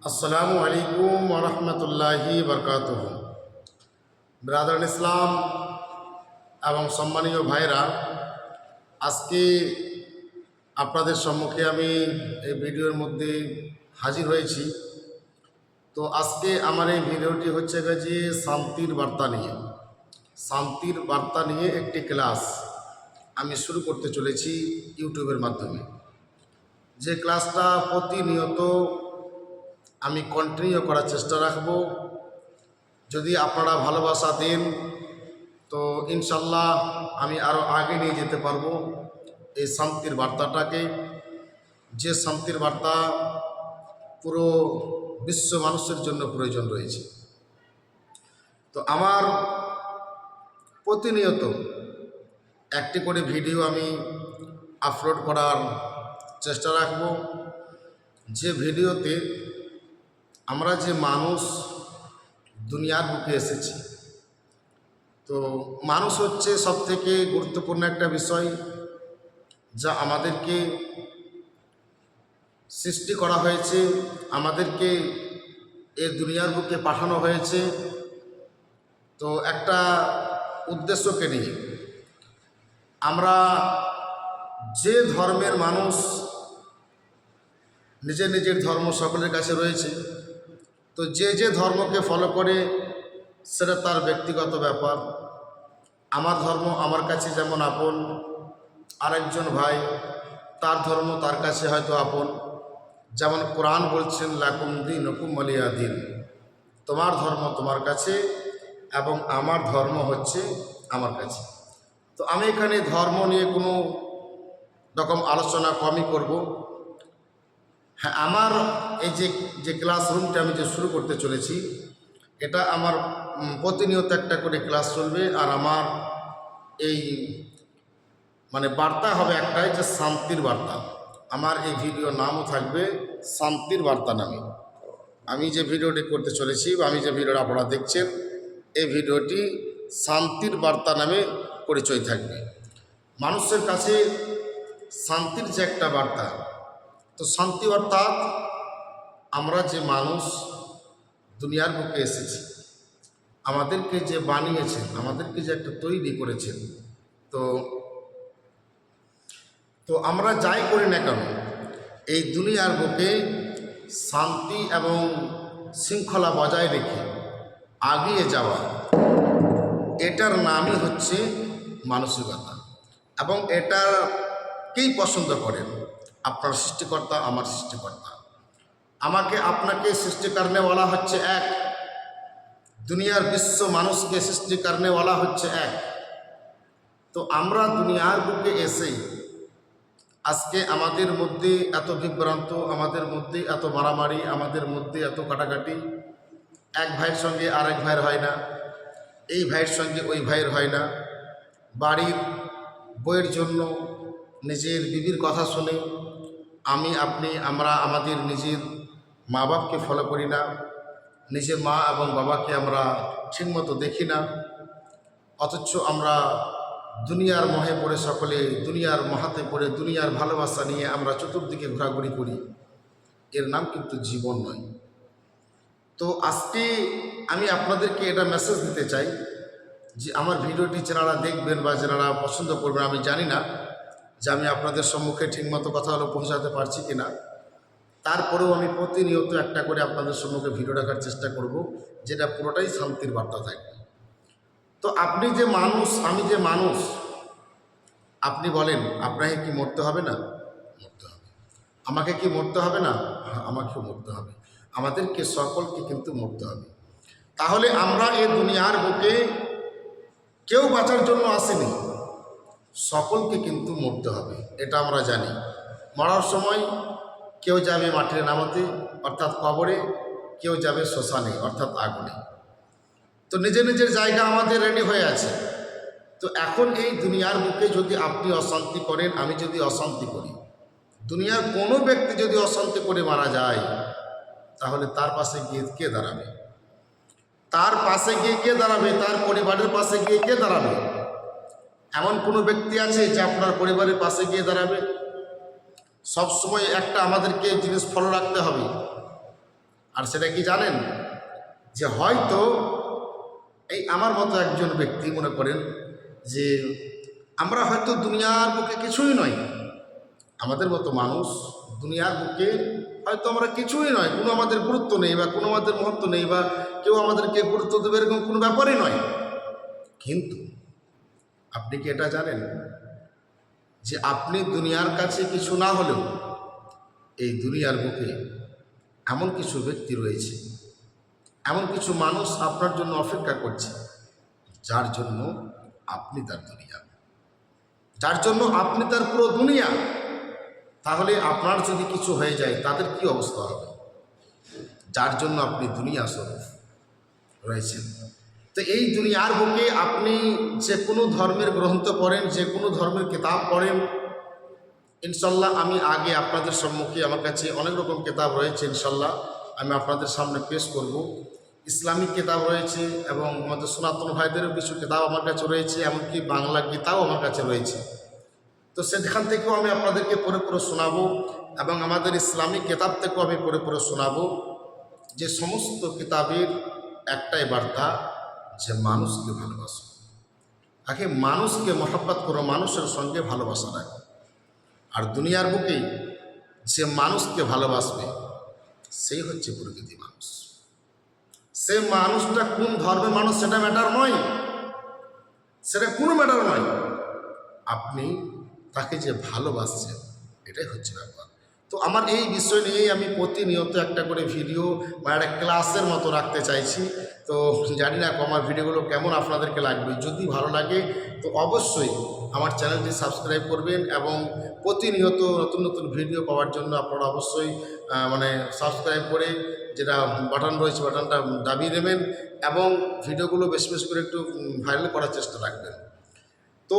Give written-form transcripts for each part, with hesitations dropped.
আসসালামু আলাইকুম ওয়া রাহমাতুল্লাহি ওয়া বারাকাতুহু। ব্রাদার ইসলাম এবং সম্মানীয় ভাইরা, আজকে আপনাদের সম্মুখে আমি এই ভিডিওর মধ্যে হাজির হয়েছি। তো আজকে আমার এই ভিডিওটি হচ্ছে যে শান্তির বার্তা নিয়ে একটি ক্লাস আমি শুরু করতে চলেছি ইউটিউবের মাধ্যমে। যে ক্লাসটা প্রতিনিয়ত আমি কন্টিনিউ করার চেষ্টা রাখব। যদি আপনারা ভালোবাসা দেন তো ইনশাল্লাহ আমি আরও আগে নিয়ে যেতে পারবো এই শান্তির বার্তাটাকে, যে শান্তির বার্তা পুরো বিশ্ব মানুষের জন্য প্রয়োজন রয়েছে। তো আমার প্রতিনিয়ত একটি করে ভিডিও আমি আপলোড করার চেষ্টা রাখব, যে ভিডিওতে আমরা যে মানুষ দুনিয়ার বুকে এসেছি। তো মানুষ হচ্ছে সবথেকে গুরুত্বপূর্ণ একটা বিষয়, যা আমাদেরকে সৃষ্টি করা হয়েছে, আমাদেরকে এই দুনিয়ার বুকে পাঠানো হয়েছে। তো একটা উদ্দেশ্যকে নিয়ে আমরা যে ধর্মের মানুষ, নিজের নিজের ধর্ম সকলের কাছে রয়েছে। তো যে যে ধর্মকে ফলো করে সেটা তার ব্যক্তিগত ব্যাপার। আমার ধর্ম আমার কাছে যেমন আপন, আরেকজন ভাই তার ধর্ম তার কাছে হয়তো আপন। যেমন কোরআন বলছেন লাকুম দীনুকুম ওয়ালিয়া দীন, তোমার ধর্ম তোমার কাছে এবং আমার ধর্ম হচ্ছে আমার কাছে। তো আমি এখানে ধর্ম নিয়ে কোনো রকম আলোচনা কমই করব। হ্যাঁ, আমার এই যে ক্লাসরুমটা আমি যে শুরু করতে চলেছি, এটা আমার প্রতিনিয়ত একটা করে ক্লাস চলবে। আর আমার এই বার্তা হবে একটাই, যে শান্তির বার্তা। আমার এই ভিডিও নামও থাকবে শান্তির বার্তা নামে। আমি যে ভিডিওটি করতে চলেছি বা আমি যে ভিডিওটা আপনারা দেখছেন, এই ভিডিওটি শান্তির বার্তা নামে পরিচয় থাকবে। মানুষের কাছে শান্তির যে একটা বার্তা, তো শান্তি অর্থাৎ আমরা যে মানুষ দুনিয়ার বুকে এসেছি, আমাদেরকে যে বানিয়েছেন, আমাদেরকে যে একটা তৈরি করেছেন, তো আমরা যাই করি না কেন এই দুনিয়ার বুকে শান্তি এবং শৃঙ্খলা বজায় রেখে এগিয়ে যাওয়া, এটার নামই হচ্ছে মানসিকতা। এবং এটাকেই পছন্দ করেন আপনার সৃষ্টিকর্তা, আমার সৃষ্টিকর্তা। আমাকে আপনাকে সৃষ্টি করনেওয়ালা হচ্ছে এক, দুনিয়ার বিশ্ব মানুষকে সৃষ্টি করনেওয়ালা হচ্ছে এক। তো আমরা দুনিয়ার বুকে এসেই আজকে আমাদের মধ্যে এত বিভ্রান্ত, আমাদের মধ্যে এত মারামারি, আমাদের মধ্যে এত কাটাকাটি। এক ভাইয়ের সঙ্গে আরেক ভাইয়ের হয় না, এই ভাইয়ের সঙ্গে ওই ভাইয়ের হয় না। বাড়ির বইয়ের জন্য নিজের বিবির কথা শুনে আমরা আমাদের নিজের মা বাপকে ফলো করি না, নিজের মা এবং বাবাকে আমরা ঠিকমতো দেখি না। অথচ আমরা দুনিয়ার মোহে পড়ে, সকলে দুনিয়ার মহাতে পড়ে, দুনিয়ার ভালোবাসা নিয়ে আমরা চতুর্দিকে ঘোরাঘুরি করি। এর নাম কিন্তু জীবন নয়। তো আজকে আমি আপনাদেরকে এটা মেসেজ দিতে চাই যে আমার ভিডিওটি যারা দেখবেন বা যারা পছন্দ করবেন, আমি জানি না যে আমি আপনাদের সম্মুখে ঠিকমতো কথাগুলো পৌঁছাতে পারছি কিনা। তারপরেও আমি প্রতিনিয়ত একটা করে আপনাদের সম্মুখে ভিডিও রাখার চেষ্টা করব, যেটা পুরোটাই শান্তির বার্তা থাকবে। তো আপনি যে মানুষ, আমি যে মানুষ, আপনি বলেন আপনাকে কি মরতে হবে না? মরতে হবে। আমাকে কি মরতে হবে না? আমাকেও মরতে হবে। আমাদেরকে সকলকে কিন্তু মরতে হবে। তাহলে আমরা এই দুনিয়ার বুকে কেউ বাঁচার জন্য আসেনি, সকলকে কিন্তু মরতে হবে, এটা আমরা জানি। মরার সময় কেউ যাবে মাটির নামাতে অর্থাৎ কবরে, কেউ যাবে শ্মশানে অর্থাৎ আগুনে। তো নিজের নিজের জায়গা আমাদের রেডি হয়ে আছে। তো এখন এই দুনিয়ার বুকে যদি আপনি অশান্তি করেন, আমি যদি অশান্তি করি, দুনিয়ার কোনো ব্যক্তি যদি অশান্তি করে মারা যায়, তাহলে তার পাশে গিয়ে কে দাঁড়াবে? তার পাশে গিয়ে কে দাঁড়াবে? তার পরিবারের পাশে গিয়ে কে দাঁড়াবে? এমন কোনো ব্যক্তি আছে যে আপনার পরিবারের পাশে গিয়ে দাঁড়াবে? সব সময় একটা আমাদেরকে জিনিস ফলো রাখতে হবে, আর সেটা কি জানেন? যে হয়তো এই আমার মতো একজন ব্যক্তি মনে করেন যে আমরা হয়তো দুনিয়ার বুকে কিছুই নয়, আমাদের মতো মানুষ দুনিয়ার বুকে হয়তো আমরা কিছুই নয়, কোনো আমাদের গুরুত্ব নেই বা কোনো আমাদের মহত্ব নেই বা কেউ আমাদেরকে গুরুত্ব দেবে এরকম কোনো ব্যাপারই নয়। কিন্তু আপনি কি এটা জানেন যে আপনি দুনিয়ার কাছে কিছু না হলেও এই দুনিয়ার বুকে এমন কিছু ব্যক্তি রয়েছে, এমন কিছু মানুষ আপনার জন্য অপেক্ষা করছে, যার জন্য আপনি তার দুনিয়া, যার জন্য আপনি তার পুরো দুনিয়া। তাহলে আপনার যদি কিছু হয়ে যায় তাদের কি অবস্থা হবে, যার জন্য আপনি দুনিয়া স্বরূপ রয়েছেন। তো এই দুনিয়ার বুকে আপনি যে কোনো ধর্মের গ্রন্থ পড়েন, যে কোনো ধর্মের কিতাব পড়েন, ইনশাল্লাহ আমি আগে আপনাদের সম্মুখে আমার কাছে অনেক রকম কিতাব রয়েছে, ইনশাল্লাহ আমি আপনাদের সামনে পেশ করব। ইসলামিক কিতাব রয়েছে এবং আমাদের সনাতন ভাইদেরও কিছু কিতাব আমার কাছে রয়েছে, এমনকি বাংলা গীতাও আমার কাছে রয়েছে। তো সেখান থেকেও আমি আপনাদেরকে পড়ে পড়ে শোনাবো এবং আমাদের ইসলামিক কিতাব থেকেও আমি পড়ে পড়ে শোনাবো যে সমস্ত কিতাবের একটাই বার্তা, যে মানুষকে ভালোবাসো, তাকে মানুষকে মহব্বত করো, মানুষের সঙ্গে ভালোবাসা রাখো। আর দুনিয়ার বুকেই যে মানুষকে ভালোবাসবে সেই হচ্ছে প্রকৃতি মানুষ। সে মানুষটা কোন ধর্মের মানুষ সেটা ম্যাটার নয়, সেটা কোনো ম্যাটার নয়, আপনি তাকে যে ভালোবাসছেন এটাই হচ্ছে ব্যাপার। তো আমার এই বিষয় নিয়েই আমি প্রতিনিয়ত একটা করে ভিডিও বা একটা ক্লাসের মতো রাখতে চাইছি। তো জানি না আমার ভিডিওগুলো কেমন আপনাদেরকে লাগবে। যদি ভালো লাগে তো অবশ্যই আমার চ্যানেলটি সাবস্ক্রাইব করবেন এবং প্রতিনিয়ত নতুন নতুন ভিডিও পাওয়ার জন্য আপনারা অবশ্যই সাবস্ক্রাইব করে যেটা বাটন রয়েছে বাটনটা দাবিয়ে নেবেন এবং ভিডিওগুলো বেশি বেশি করে একটু ভাইরাল করার চেষ্টা রাখবেন। তো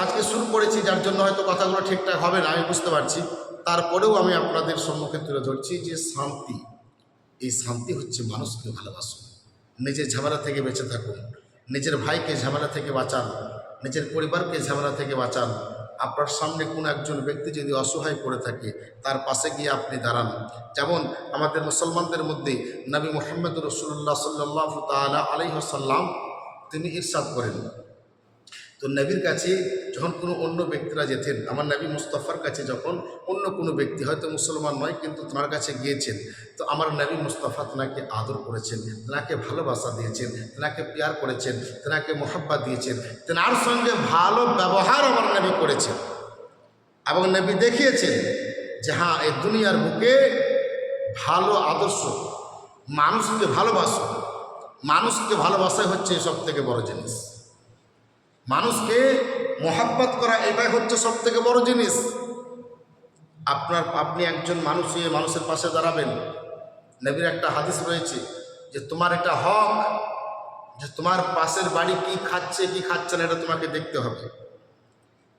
আজকে শুরু করেছি, যার জন্য হয়তো কথাগুলো ঠিকঠাক হবে না আমি বুঝতে পারছি, তারপরেও আমি আপনাদের সম্মুখে তুলে ধরছি যে শান্তি, এই শান্তি হচ্ছে মানুষকে ভালোবাসুন, নিজের ঝামেলা থেকে বেঁচে থাকুন, নিজের ভাইকে ঝামেলা থেকে বাঁচান, নিজের পরিবারকে ঝামেলা থেকে বাঁচান। আপনার সামনে কোনো একজন ব্যক্তি যদি অসহায় পড়ে থাকে তার পাশে গিয়ে আপনি দাঁড়ান। যেমন আমাদের মুসলমানদের মধ্যে নবী মুহাম্মদ রাসূলুল্লাহ সাল্লাল্লাহু তাআলা আলাইহি ওয়াসাল্লাম তিনি ইরশাদ করেন, তো নবীর কাছে যখন কোনো অন্য ব্যক্তিরা যেতেন, আমার নবী মুস্তাফার কাছে যখন অন্য কোনো ব্যক্তি হয়তো মুসলমান নয় কিন্তু তার কাছে গিয়েছেন, তো আমার নবী মুস্তাফা তাকে আদর করেছেন, তাকে ভালোবাসা দিয়েছেন, তাকে প্যার করেছেন, তাকে মোহাব্বত দিয়েছেন, তার সঙ্গে ভালো ব্যবহার আমার নবী করেছেন এবং নবী দেখিয়েছেন যে হ্যাঁ এই দুনিয়ার বুকে ভালো আদর্শ, মানুষকে ভালোবাসো, মানুষকে ভালোবাসাই হচ্ছে সব থেকে বড় জিনিস। মানুষকে মোহাব্বত করা এটাই হচ্ছে সব থেকে বড় জিনিস। আপনি একজন মানুষ হয়ে মানুষের পাশে দাঁড়াবেন। নবীর একটা হাদিস রয়েছে যে তোমার এটা হক যে তোমার পাশের বাড়ি কি খাচ্ছে কি খাচ্ছে না এটা তোমাকে দেখতে হবে।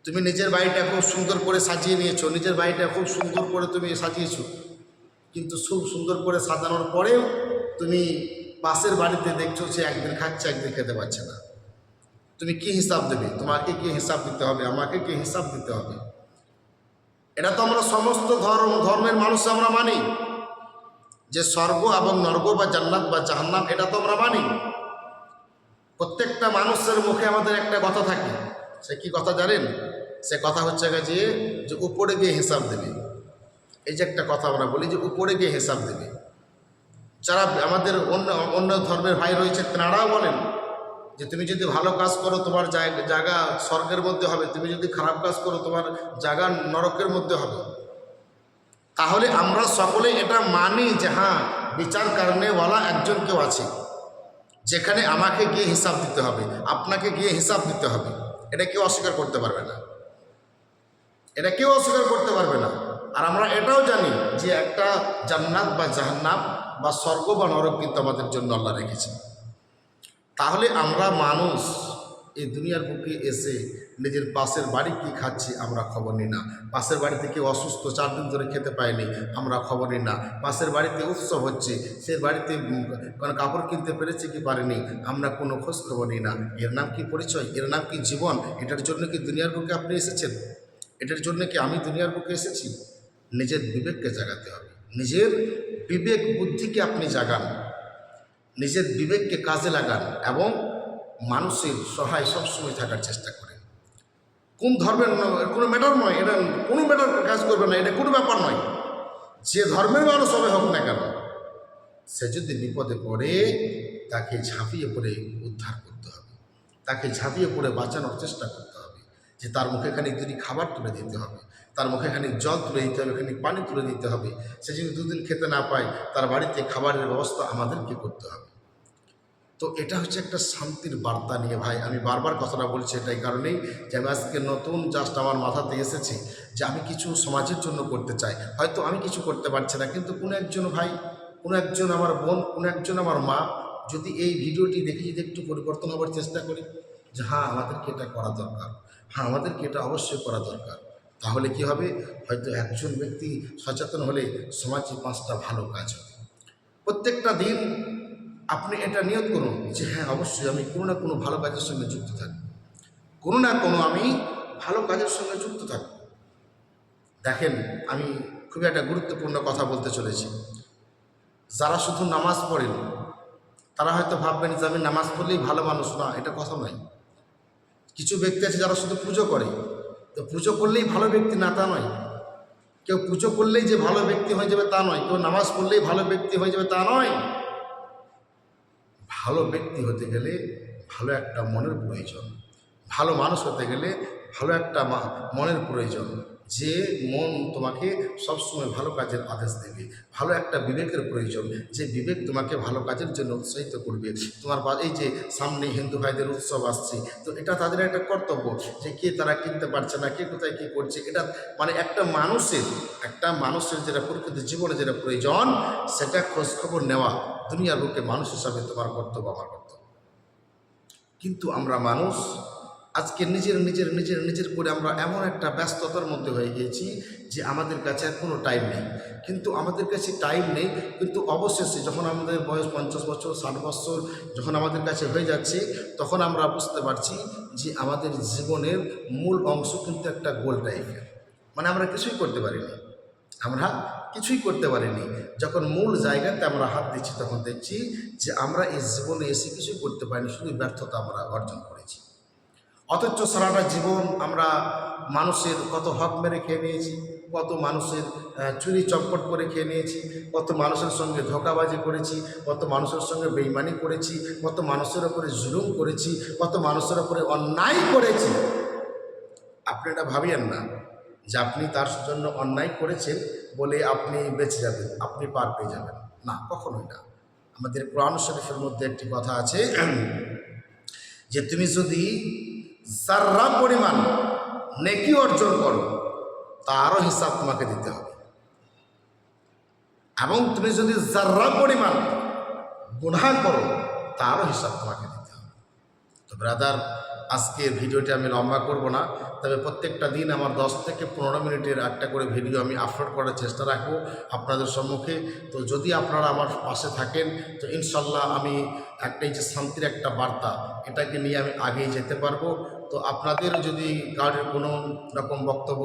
তুমি নিজের বাড়িটা খুব সুন্দর করে সাজিয়ে নিয়েছো, নিজের বাড়িটা খুব সুন্দর করে তুমি সাজিয়েছো, কিন্তু খুব সুন্দর করে সাজানোর পরেও তুমি পাশের বাড়িতে দেখছো সে একদিন খাচ্ছে একদিন খেতে পারছে না, তুমি কি হিসাব দেবে? তোমাকে কি হিসাব দিতে হবে, আমাকে কি হিসাব দিতে হবে? এটা তো আমরা সমস্ত ধর্মের মানুষ আমরা মানি যে স্বর্গ এবং নরক বা জান্নাত বা জাহান্নাম, এটা তো আমরা মানি। প্রত্যেকটা মানুষের মুখে আমাদের একটা কথা থাকে, সে কি কথা জানেন? সে কথা হচ্ছে যে উপরে গিয়ে হিসাব দেবে। এই যে একটা কথা আমরা বলি যে উপরে গিয়ে হিসাব দেবে। যারা আমাদের অন্য ধর্মের ভাই রয়েছে তারাও বলেন যে তুমি যদি ভালো কাজ করো তোমার জায়গা স্বর্গের মধ্যে হবে, তুমি যদি খারাপ কাজ করো তোমার জায়গা নরকের মধ্যে হবে। তাহলে আমরা সকলে এটা মানি যে হ্যাঁ বিচার কারণেওয়ালা একজন কেউ আছে, যেখানে আমাকে গিয়ে হিসাব দিতে হবে, আপনাকে গিয়ে হিসাব দিতে হবে। এটা কেউ অস্বীকার করতে পারবে না, এটা কেউ অস্বীকার করতে পারবে না। আর আমরা এটাও জানি যে একটা জান্নাত বা জাহান্নাম বা স্বর্গ বা নরক কিন্তু আমাদের জন্য আল্লাহ রেখেছেন। তাহলে আমরা মানুষ এই দুনিয়ার বুকে এসে নিজের পাশের বাড়ি কি খাচ্ছে আমরা খবর নিই না, পাশের বাড়িতে কেউ অসুস্থ 4 দিন ধরে খেতে পায়নি আমরা খবর নিই না, পাশের বাড়িতে উৎসব হচ্ছে সে বাড়িতে কোনো কাপড় কিনতে পেরেছে কি পারেনি আমরা কোনো খোঁজ খবর নিই না। এর নাম কি পরিচয়? এর নাম কি জীবন? এটার জন্য কি দুনিয়ার বুকে আপনি এসেছেন? এটার জন্য কি আমি দুনিয়ার বুকে এসেছি? নিজের বিবেককে জাগাতে হবে, নিজের বিবেক বুদ্ধিকে আপনি জাগান, নিজের বিবেককে কাজে লাগান এবং মানুষের সহায় সবসময় থাকার চেষ্টা করেন। কোন ধর্মের কোনো ম্যাটার নয়, এটা কোনো ম্যাটার কাজ করবে না, এটা কোনো ব্যাপার নয়। যে ধর্মের মানুষ হবে হোক না কেন, সে যদি বিপদে পড়ে তাকে ঝাঁপিয়ে পড়ে উদ্ধার করতে হবে, তাকে ঝাঁপিয়ে পড়ে বাঁচানোর চেষ্টা করতে হবে। যে তার মুখে খানিক যদি খাবার তুলে দিতে হবে, তার মুখে খানিক জল তুলে দিতে হবে, খানিক পানি তুলে দিতে হবে। সে যদি দুদিন খেতে না পায়, তার বাড়িতে খাবারের ব্যবস্থা আমাদেরকে করতে হবে। তো এটা হচ্ছে একটা শান্তির বার্তা নিয়ে ভাই আমি বারবার কথাটা বলছি এটাই কারণেই যে আমি আজকে নতুন জাস্ট আমার মাথাতে এসেছি যে আমি কিছু সমাজের জন্য করতে চাই। হয়তো আমি কিছু করতে পারছি না, কিন্তু কোনো একজন ভাই, কোনো একজন আমার বোন, কোনো একজন আমার মা যদি এই ভিডিওটি দেখে যদি একটু পরিবর্তন হওয়ার চেষ্টা করি যে হ্যাঁ আমাদেরকে এটা করা দরকার, হ্যাঁ আমাদেরকে এটা অবশ্যই করা দরকার, তাহলে কি হবে, হয়তো একজন ব্যক্তি সচেতন হলে সমাজে 5টা ভালো কাজ হবে। প্রত্যেকটা দিন আপনি এটা নিয়ত করুন যে হ্যাঁ অবশ্যই আমি কোনো না কোনো ভালো কাজের সঙ্গে যুক্ত থাকব, কোনো না কোনো আমি ভালো কাজের সঙ্গে যুক্ত থাকব। দেখেন আমি খুবই একটা গুরুত্বপূর্ণ কথা বলতে চলেছি। যারা শুধু নামাজ পড়েন তারা হয়তো ভাববেন যে আমি নামাজ পড়লেই ভালো মানুষ, না, এটা কথা নয়। কিছু ব্যক্তি আছে যারা শুধু পুজো করে, তো পুজো করলেই ভালো ব্যক্তি না, তা নয়। কেউ পুজো করলেই যে ভালো ব্যক্তি হয়ে যাবে তা নয়, কেউ নামাজ পড়লেই ভালো ব্যক্তি হয়ে যাবে তা নয়। ভালো ব্যক্তি হতে গেলে ভালো একটা মনের প্রয়োজন, ভালো মানুষ হতে গেলে ভালো একটা মনের প্রয়োজন, যে মন তোমাকে সবসময় ভালো কাজের আদেশ দেবে। ভালো একটা বিবেকের প্রয়োজন, যে বিবেক তোমাকে ভালো কাজের জন্য উৎসাহিত করবে। তোমার এই যে সামনে হিন্দু ভাইদের উৎসব আসছে, তো এটা তাদের একটা কর্তব্য যে কে তারা কিনতে পারছে না, কে কোথায় কী করছে, এটা মানে একটা মানুষের যেটা প্রকৃত জীবনে যেটা প্রয়োজন সেটা খোঁজখবর নেওয়া দুনিয়ার বুকে মানুষ হিসাবে তোমার কর্তব্য, আমার কর্তব্য। কিন্তু আমরা মানুষ আজকে নিজের করে আমরা এমন একটা ব্যস্ততার মধ্যে হয়ে গিয়েছি যে আমাদের কাছে আর কোনো টাইম নেই। কিন্তু আমাদের কাছে টাইম নেই, কিন্তু অবশেষে যখন আমাদের বয়স 50 বছর 60 বছর যখন আমাদের কাছে হয়ে যাচ্ছে, তখন আমরা বুঝতে পারছি যে আমাদের জীবনের মূল অংশ কিন্তু একটা গোল টাইপের, মানে আমরা কিছুই করতে পারিনি। যখন মূল জায়গাতে আমরা হাত দিচ্ছি তখন দেখছি যে আমরা এই জীবনে এসে কিছুই করতে পারিনি, শুধু ব্যর্থতা আমরা অর্জন করেছি। অথচ সারাটা জীবন আমরা মানুষের কত হক মেরে খেয়ে নিয়েছি, কত মানুষের চুরি চম্পট করে খেয়ে নিয়েছি, কত মানুষের সঙ্গে ধোঁকাবাজি করেছি, কত মানুষের সঙ্গে বেইমানি করেছি, কত মানুষের ওপরে জুলুম করেছি, কত মানুষের ওপরে অন্যায় করেছি। আপনি এটা ভাবিয়েন না যে আপনি তার জন্য অন্যায় করেছেন বলে আপনি বেঁচে যাবেন, আপনি পার পেয়ে যাবেন, না, কখনোই না। আমাদের কোরআন শরীফের মধ্যে একটি কথা আছে যে তুমি যদি যাররা পরিমাণ নেকি অর্জন করো তারও হিসাব তোমাকে দিতে হবে, এবং তুমি যদি যাররা পরিমাণ গুনাহ করো তারও হিসাব তোমাকে দিতে হবে। তো ব্রাদার, আজকের ভিডিওটি আমি লম্বা করব না, তবে প্রত্যেকটা দিন আমার 10 থেকে 15 মিনিটের একটা করে ভিডিও আমি আপলোড করার চেষ্টা রাখবো আপনাদের সম্মুখে। তো যদি আপনারা আমার পাশে থাকেন তো ইনশাল্লাহ আমি একটাই যে শান্তির একটা বার্তা, এটাকে নিয়ে আমি আগেই যেতে পারবো। তো আপনাদের যদি কারোর কোনো রকম বক্তব্য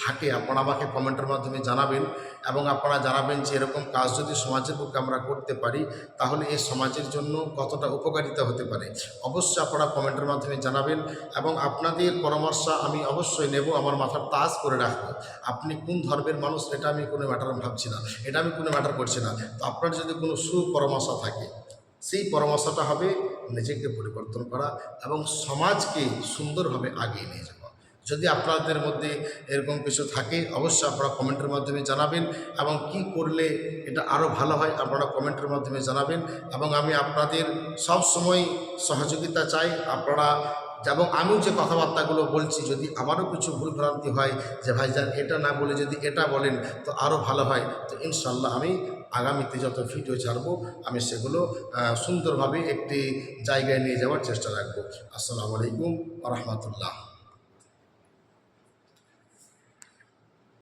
থাকে আপনারা আমাকে কমেন্টের মাধ্যমে জানাবেন, এবং আপনারা জানাবেন যে এরকম কাজ যদি সমাজের পক্ষে আমরা করতে পারি তাহলে এই সমাজের জন্য কতটা উপকারিতা হতে পারে, অবশ্যই আপনারা কমেন্টের মাধ্যমে জানাবেন। এবং আপনাদের পরামর্শ আমি অবশ্যই নেব, আমার মাথার তাজ করে রাখবো। আপনি কোন ধর্মের মানুষ এটা আমি কোনো ম্যাটার ভাবছি না, এটা আমি কোনো ম্যাটার করছি না। তো আপনার যদি কোনো সুপরামর্শ থাকে সেই পরামর্শটা হবে নিজেকে পরিবর্তন করা এবং সমাজকে সুন্দরভাবে আগিয়ে নিয়ে যাওয়া। যদি আপনাদের মধ্যে এরকম কিছু থাকে অবশ্যই আপনারা কমেন্টের মাধ্যমে জানাবেন, এবং কি করলে এটা আরও ভালো হয় আপনারা কমেন্টের মাধ্যমে জানাবেন। এবং আমি আপনাদের সব সময় সহযোগিতা চাই আপনারা, এবং আমিও যে কথাবার্তাগুলো বলছি যদি আমারও কিছু ভুলভ্রান্তি হয় যে ভাইজান এটা না বলে যদি এটা বলেন তো আরও ভালো হয়, তো ইনশাল্লাহ আমি আগামীতে যত ভিডিও ছাড়বো আমি সেগুলো সুন্দরভাবে একটি জায়গায় নিয়ে যাওয়ার চেষ্টা রাখবো। আসসালামু আলাইকুম ওয়া রাহমাতুল্লাহ।